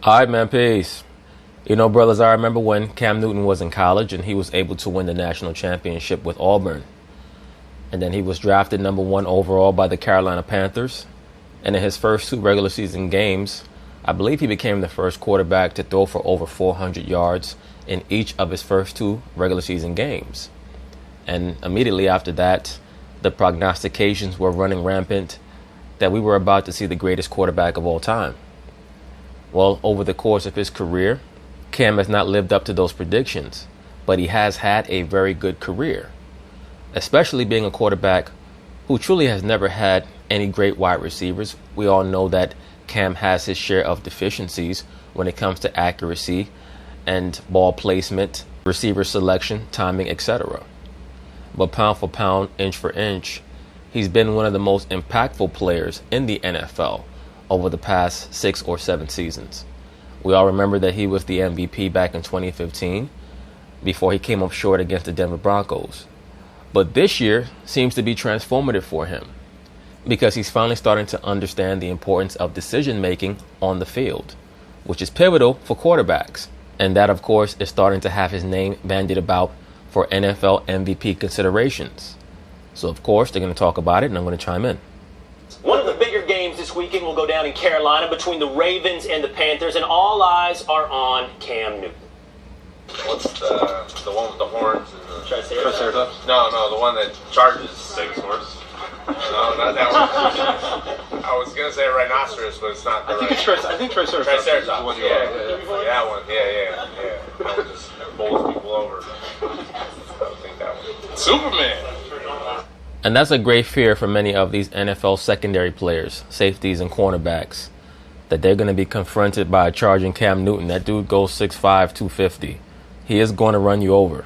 All right, man, peace. You know, brothers, I remember when Cam Newton was in college and he was able to win the national championship with Auburn. And then he was drafted #1 overall by the Carolina Panthers. And in his first 2 regular season games, I believe he became the first quarterback to throw for over 400 yards in each of his first 2 regular season games. And immediately after that, the prognostications were running rampant that we were about to see the greatest quarterback of all time. Well, over the course of his career, Cam has not lived up to those predictions, but he has had a very good career, especially being a quarterback who truly has never had any great wide receivers. We all know that Cam has his share of deficiencies when it comes to accuracy and ball placement, receiver selection, timing, etc. But pound for pound, inch for inch, he's been one of the most impactful players in the NFL over the past 6 or 7 seasons. We all remember that he was the MVP back in 2015 before he came up short against the Denver Broncos. But this year seems to be transformative for him because he's finally starting to understand the importance of decision making on the field, which is pivotal for quarterbacks. And that, of course, is starting to have his name bandied about for NFL MVP considerations. So, of course, they're going to talk about it, and I'm going to chime in. One of the bigger games this weekend will go down in Carolina between the Ravens and the Panthers, and all eyes are on Cam Newton. What's the one with the horns and the Triceratops? No, the one that charges Stegosaurus. No, not that one. I was gonna say rhinoceros, but it's not. I think Triceratops. Triceratops. Yeah, that one. Yeah. That one just bowls people over. I think that one. Superman. And that's a great fear for many of these NFL secondary players, safeties and cornerbacks, that they're going to be confronted by a charging Cam Newton. That dude goes 6'5", 250. He is going to run you over.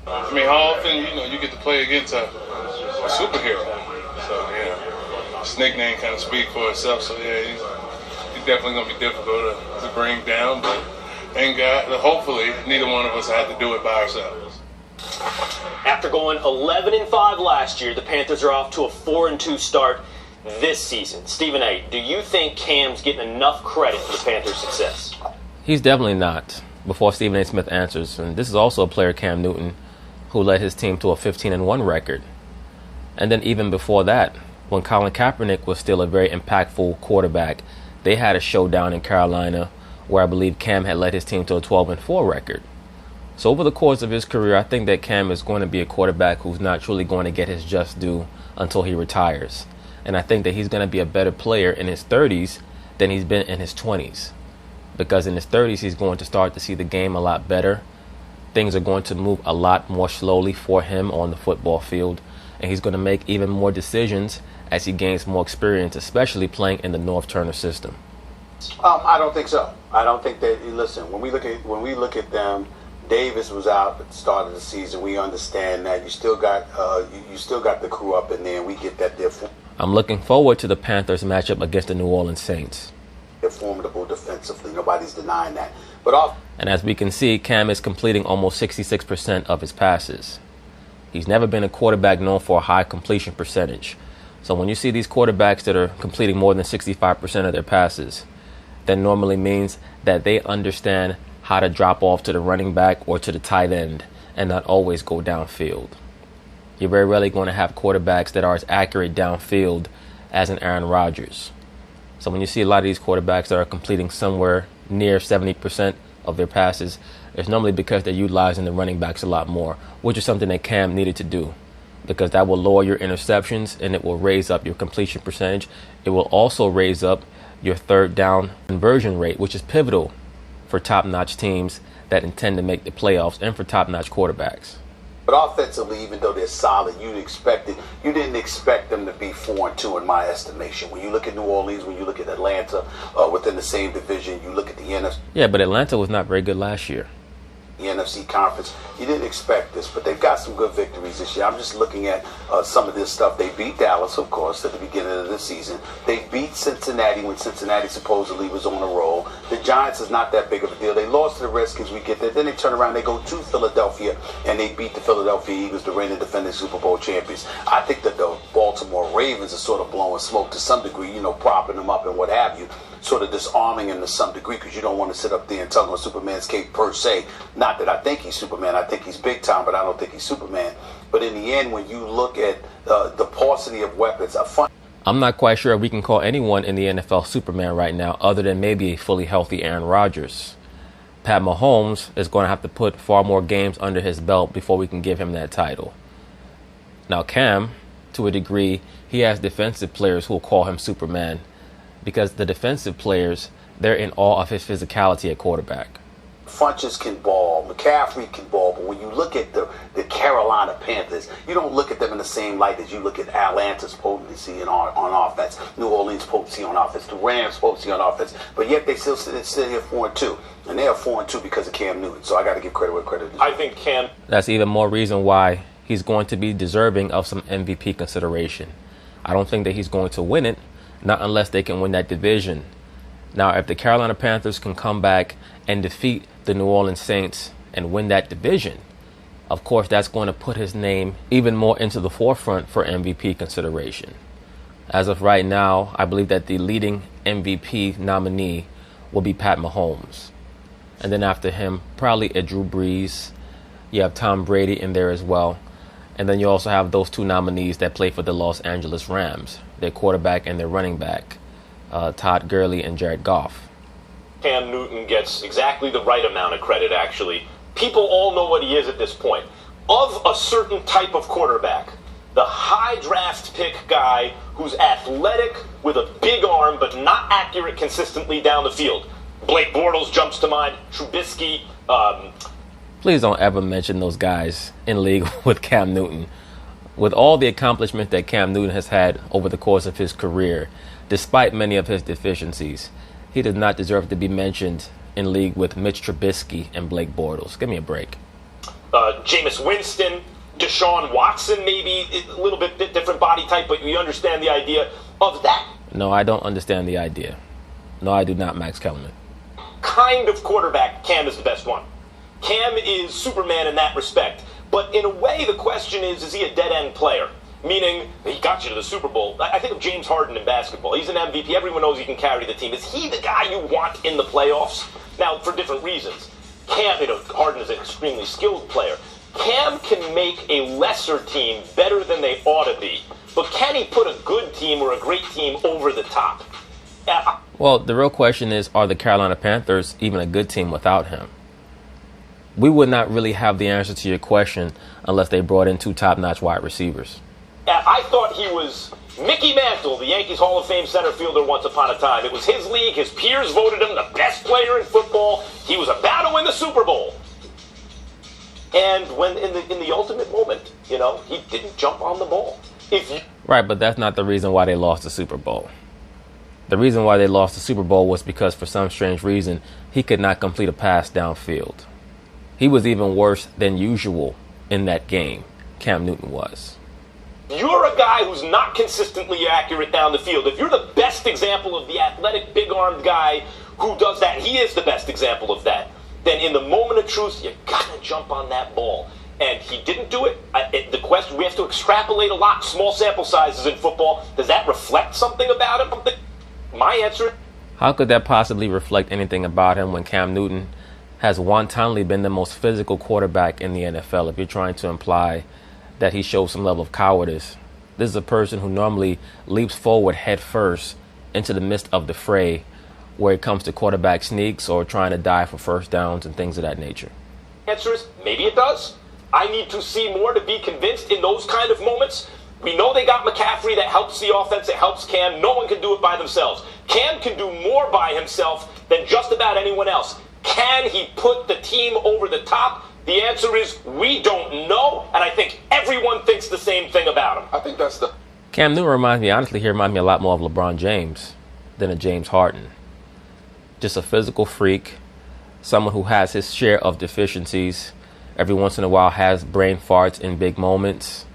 I mean, how often, you get to play against a superhero. So, yeah, his nickname kind of speaks for itself. So, yeah, he's definitely going to be difficult to bring down. But thank God, hopefully, neither one of us had to do it by ourselves. After going 11-5 last year, the Panthers are off to a 4-2 start this season. Stephen A., do you think Cam's getting enough credit for the Panthers' success? He's definitely not, before Stephen A. Smith answers. And this is also a player, Cam Newton, who led his team to a 15-1 record. And then even before that, when Colin Kaepernick was still a very impactful quarterback, they had a showdown in Carolina where I believe Cam had led his team to a 12-4 record. So over the course of his career, I think that Cam is going to be a quarterback who's not truly going to get his just due until he retires. And I think that he's going to be a better player in his 30s than he's been in his 20s. Because in his 30s, he's going to start to see the game a lot better. Things are going to move a lot more slowly for him on the football field. And he's going to make even more decisions as he gains more experience, especially playing in the North Turner system. I don't think so. I don't think that, listen, when we look at them, Davis was out at the start of the season. We understand that. You still got the crew up in there, and we get that they're I'm looking forward to the Panthers matchup against the New Orleans Saints. They're formidable defensively. Nobody's denying that. And as we can see, Cam is completing almost 66% of his passes. He's never been a quarterback known for a high completion percentage. So when you see these quarterbacks that are completing more than 65% of their passes, that normally means that they understand how to drop off to the running back or to the tight end and not always go downfield. You're very rarely going to have quarterbacks that are as accurate downfield as an Aaron Rodgers. So when you see a lot of these quarterbacks that are completing somewhere near 70% of their passes, it's normally because they're utilizing the running backs a lot more, which is something that Cam needed to do, because that will lower your interceptions and it will raise up your completion percentage. It will also raise up your third down conversion rate, which is pivotal for top-notch teams that intend to make the playoffs and for top-notch quarterbacks. But offensively, even though they're solid, you didn't expect them to be 4-2 in my estimation. When you look at New Orleans, when you look at Atlanta, within the same division, you look at the NFC. Yeah, but Atlanta was not very good last year. The NFC conference. You didn't expect this, but they've got some good victories this year. I'm just looking at some of this stuff. They beat Dallas, of course, at the beginning of the season. They beat Cincinnati when Cincinnati supposedly was on a roll. The Giants is not that big of a deal. They lost to the Redskins. We get there. Then they turn around. They go to Philadelphia, and they beat the Philadelphia Eagles, the reigning defending Super Bowl champions. I think that the Baltimore Ravens are sort of blowing smoke to some degree, propping them up and what have you, sort of disarming him to some degree, because you don't want to sit up there and tug on Superman's cape per se. Not that I think he's Superman. I think he's big time, but I don't think he's Superman. But in the end, when you look at the paucity of weapons, I'm not quite sure if we can call anyone in the NFL Superman right now, other than maybe a fully healthy Aaron Rodgers. Pat Mahomes is going to have to put far more games under his belt before we can give him that title. Now, Cam, to a degree, he has defensive players who will call him Superman, because the defensive players, they're in awe of his physicality at quarterback. Funches can ball, McCaffrey can ball, but when you look at the Carolina Panthers, you don't look at them in the same light as you look at Atlanta's potency on offense, New Orleans' potency on offense, the Rams' potency on offense, but yet they still sit here 4-2, and they are 4-2 because of Cam Newton. So I got to give credit where credit is. I think Cam. That's even more reason why he's going to be deserving of some MVP consideration. I don't think that he's going to win it, not unless they can win that division. Now, if the Carolina Panthers can come back and defeat the New Orleans Saints and win that division, of course, that's going to put his name even more into the forefront for MVP consideration. As of right now, I believe that the leading MVP nominee will be Pat Mahomes. And then after him, probably a Drew Brees. You have Tom Brady in there as well. And then you also have those two nominees that play for the Los Angeles Rams, their quarterback and their running back, Todd Gurley and Jared Goff. Cam Newton gets exactly the right amount of credit, actually. People all know what he is at this point. Of a certain type of quarterback, the high draft pick guy who's athletic with a big arm but not accurate consistently down the field. Blake Bortles jumps to mind, Trubisky. Please don't ever mention those guys in league with Cam Newton. With all the accomplishment that Cam Newton has had over the course of his career, despite many of his deficiencies, he does not deserve to be mentioned in league with Mitch Trubisky and Blake Bortles. Give me a break. Jameis Winston, Deshaun Watson, maybe a little bit different body type, but you understand the idea of that. No, I don't understand the idea. No, I do not, Max Kellerman. Kind of quarterback, Cam is the best one. Cam is Superman in that respect. But in a way, the question is he a dead-end player? Meaning, he got you to the Super Bowl. I think of James Harden in basketball. He's an MVP. Everyone knows he can carry the team. Is he the guy you want in the playoffs? Now, for different reasons. Cam, Harden is an extremely skilled player. Cam can make a lesser team better than they ought to be. But can he put a good team or a great team over the top? Well, the real question is, are the Carolina Panthers even a good team without him? We would not really have the answer to your question unless they brought in two top-notch wide receivers. I thought he was Mickey Mantle, the Yankees Hall of Fame center fielder once upon a time. It was his league. His peers voted him the best player in football. He was about to win the Super Bowl. And when in the ultimate moment, he didn't jump on the ball. Right, but that's not the reason why they lost the Super Bowl. The reason why they lost the Super Bowl was because for some strange reason, he could not complete a pass downfield. He was even worse than usual in that game, Cam Newton was. You're a guy who's not consistently accurate down the field. If you're the best example of the athletic, big-armed guy who does that, he is the best example of that, then in the moment of truth, you gotta jump on that ball. And he didn't do it. The question, we have to extrapolate a lot. Small sample sizes in football. Does that reflect something about him? My answer. How could that possibly reflect anything about him when Cam Newton has wantonly been the most physical quarterback in the NFL? If you're trying to imply that he shows some level of cowardice, this is a person who normally leaps forward head first into the midst of the fray where it comes to quarterback sneaks or trying to dive for first downs and things of that nature. Answer is maybe it does. I need to see more to be convinced in those kind of moments. We know they got McCaffrey that helps the offense, it helps Cam. No one can do it by themselves. Cam can do more by himself than just about anyone else. Can he put the team over the top? The answer is we don't know, and I think everyone thinks the same thing about him. I think that's the... Cam Newton reminds me a lot more of LeBron James than a James Harden. Just a physical freak, someone who has his share of deficiencies. Every once in a while has brain farts in big moments.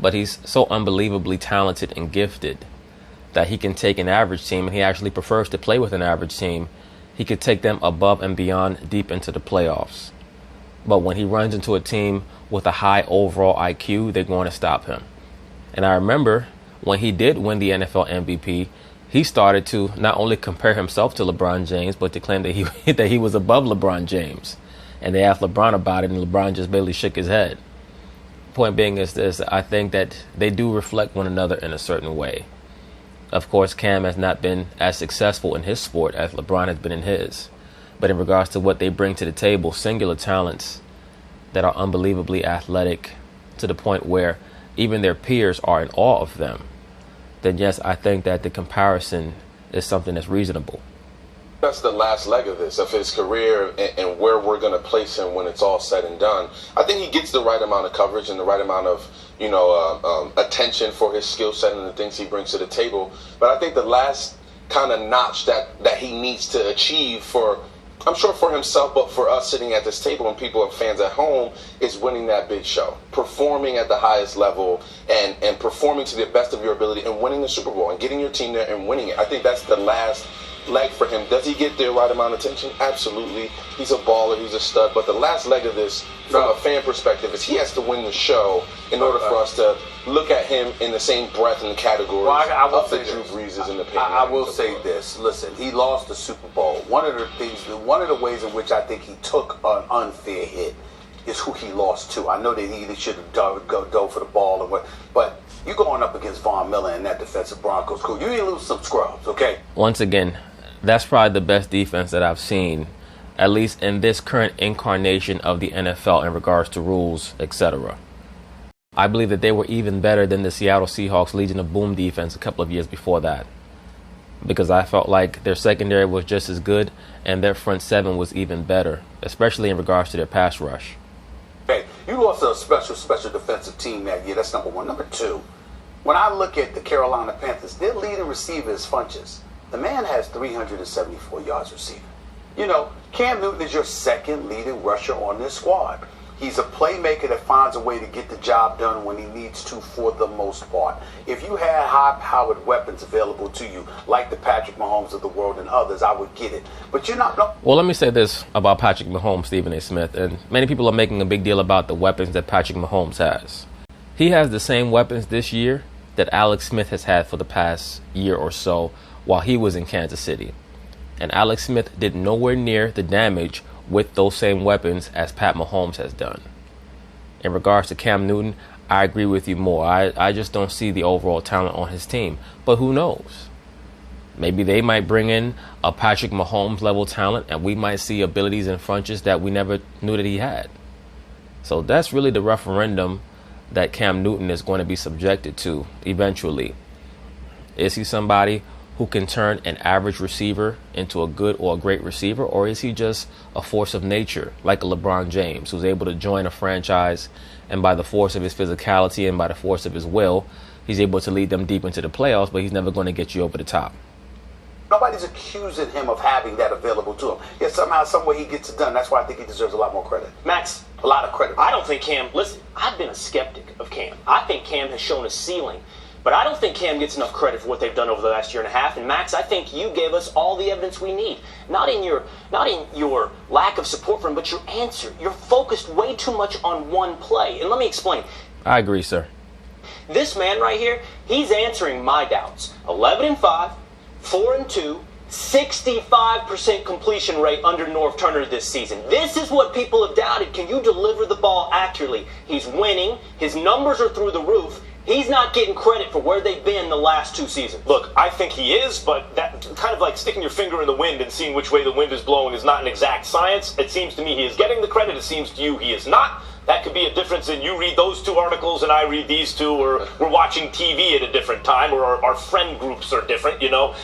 But he's so unbelievably talented and gifted that he can take an average team, and he actually prefers to play with an average team. He could take them above and beyond deep into the playoffs. But when he runs into a team with a high overall IQ, they're going to stop him. And I remember when he did win the NFL MVP, he started to not only compare himself to LeBron James, but to claim that he was above LeBron James. And they asked LeBron about it, and LeBron just barely shook his head. Point being is this: I think that they do reflect one another in a certain way. Of course, Cam has not been as successful in his sport as LeBron has been in his. But in regards to what they bring to the table, singular talents that are unbelievably athletic to the point where even their peers are in awe of them, then yes, I think that the comparison is something that's reasonable. That's the last leg of this, of his career, and where we're going to place him when it's all said and done. I think he gets the right amount of coverage and the right amount of, attention for his skill set and the things he brings to the table. But I think the last kind of notch that he needs to achieve for, I'm sure for himself, but for us sitting at this table and people and fans at home, is winning that big show, performing at the highest level and performing to the best of your ability and winning the Super Bowl and getting your team there and winning it. I think that's the last leg for him. Does he get the right amount of attention? Absolutely. He's a baller. He's a stud. But the last leg of this, from a fan perspective, is he has to win the show in order for us to look at him in the same breath in the category of the Drew Breeses and the Peyton. I will say this. Listen, he lost the Super Bowl. One of the ways in which I think he took an unfair hit is who he lost to. I know that he should have dove for the ball and what, but you going up against Von Miller and that defensive Broncos crew, you ain't lose some scrubs, okay? Once again, that's probably the best defense that I've seen, at least in this current incarnation of the NFL in regards to rules, etc. I believe that they were even better than the Seattle Seahawks Legion of Boom defense a couple of years before that, because I felt like their secondary was just as good and their front seven was even better, especially in regards to their pass rush. Hey, you lost a special defensive team that year. That's number one. Number two, when I look at the Carolina Panthers, their leading receiver is Funches. The man has 374 yards receiving. You know, Cam Newton is your second leading rusher on this squad. He's a playmaker that finds a way to get the job done when he needs to for the most part. If you had high-powered weapons available to you, like the Patrick Mahomes of the world and others, I would get it. But you're not... No. Well, let me say this about Patrick Mahomes, Stephen A. Smith, and many people are making a big deal about the weapons that Patrick Mahomes has. He has the same weapons this year that Alex Smith has had for the past year or so while he was in Kansas City. And Alex Smith did nowhere near the damage with those same weapons as Pat Mahomes has done. In regards to Cam Newton, I agree with you more. I just don't see the overall talent on his team. But who knows? Maybe they might bring in a Patrick Mahomes level talent and we might see abilities and Funches that we never knew that he had. So that's really the referendum that Cam Newton is going to be subjected to eventually. Is he somebody who can turn an average receiver into a good or a great receiver, or is he just a force of nature like a LeBron James who's able to join a franchise and by the force of his physicality and by the force of his will, he's able to lead them deep into the playoffs, but he's never going to get you over the top. Nobody's accusing him of having that available to him. Yet somehow, some way he gets it done. That's why I think he deserves a lot more credit. Max, a lot of credit. I don't think Cam, listen, I've been a skeptic of Cam. I think Cam has shown a ceiling. But I don't think Cam gets enough credit for what they've done over the last year and a half. And Max, I think you gave us all the evidence we need. Not in your lack of support for him, but your answer. You're focused way too much on one play. And let me explain. I agree, sir. This man right here, he's answering my doubts. 11-5, 4-2, 65% completion rate under Norv Turner this season. This is what people have doubted. Can you deliver the ball accurately? He's winning. His numbers are through the roof. He's not getting credit for where they've been the last two seasons. Look, I think he is, but that kind of like sticking your finger in the wind and seeing which way the wind is blowing is not an exact science. It seems to me he is getting the credit. It seems to you he is not. That could be a difference in you read those two articles and I read these two, or we're watching TV at a different time, or our friend groups are different, you know.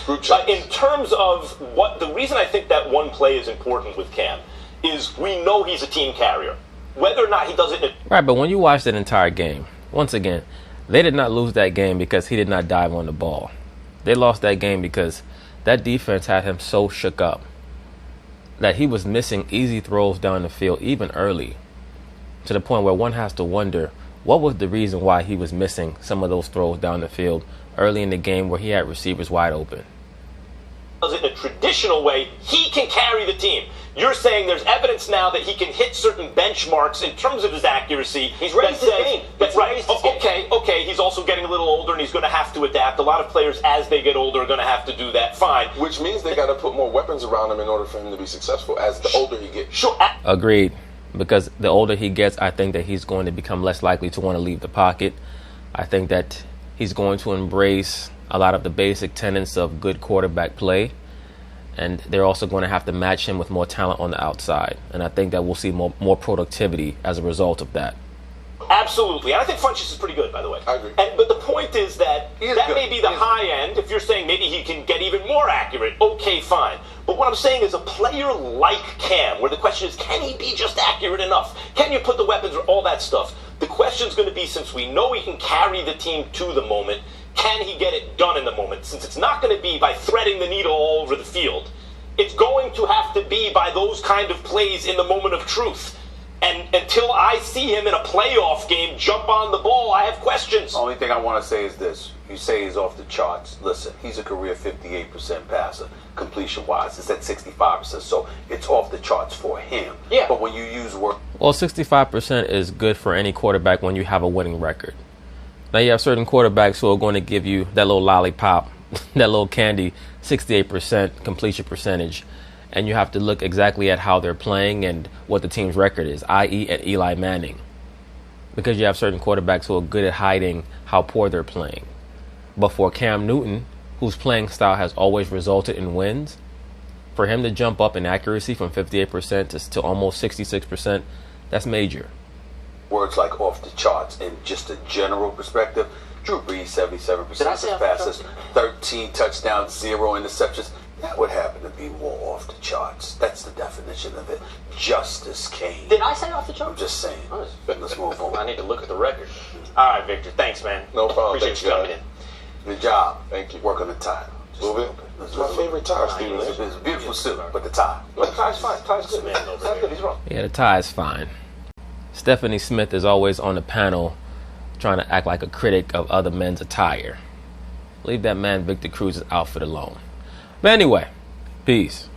In terms of what the reason I think that one play is important with Cam is we know he's a team carrier. Whether or not he does it... Right, but when you watch that entire game, once again, they did not lose that game because he did not dive on the ball. They lost that game because that defense had him so shook up. that he was missing easy throws down the field even early, to the point where one has to wonder what was the reason why he was missing some of those throws down the field early in the game where he had receivers wide open. Does it in a traditional way, he can carry the team. You're saying there's evidence now that he can hit certain benchmarks in terms of his accuracy. He's raised his game. That's right. Okay. He's also getting a little older, and he's going to have to adapt. A lot of players, as they get older, are going to have to do that. Fine. Which means they got to put more weapons around him in order for him to be successful as the older he gets. Sure. Agreed. Because the older he gets, I think that he's going to become less likely to want to leave the pocket. I think that he's going to embrace a lot of the basic tenets of good quarterback play. And they're also going to have to match him with more talent on the outside. And I think that we'll see more productivity as a result of that. Absolutely. And I think Funchess is pretty good, by the way. I agree. But the point is that that may be the He is high end. If you're saying maybe he can get even more accurate, okay, fine. But what I'm saying is a player like Cam, where the question is, can he be just accurate enough? Can you put the weapons or all that stuff? The question's going to be, since we know he can carry the team to the moment, can he get it done in the moment? Since it's not going to be by threading the needle all over the field. It's going to have to be by those kind of plays in the moment of truth. And until I see him in a playoff game jump on the ball, I have questions. The only thing I want to say is this. You say he's off the charts. Listen, he's a career 58% passer, completion-wise. It's at 65%, so it's off the charts for him. Yeah. But when you use work... Well, 65% is good for any quarterback when you have a winning record. Now, you have certain quarterbacks who are going to give you that little lollipop, that little candy, 68% completion percentage. And you have to look exactly at how they're playing and what the team's record is, i.e. at Eli Manning. Because you have certain quarterbacks who are good at hiding how poor they're playing. But for Cam Newton, whose playing style has always resulted in wins, for him to jump up in accuracy from 58% to almost 66%, that's major. Words like off the charts in just a general perspective. Drew Brees, 77% of his passes, 13 touchdowns, 0 interceptions. That would happen to be more off the charts. That's the definition of it. Justice Kane. Did I say off the charts? I'm just saying. Let's move on. I need to look at the record. All right, Victor. Thanks, man. No problem. Appreciate Thanks, you coming guys. in. Good job. Thank you. Work on the tie. Move it. It's my favorite tie, Steven. It's a beautiful suit, but the tie. The tie's fine. Tie's good, man. Tie's good. He's wrong. Yeah, the tie is fine. Stephanie Smith is always on the panel trying to act like a critic of other men's attire. Leave that man Victor Cruz's outfit alone. But anyway, peace.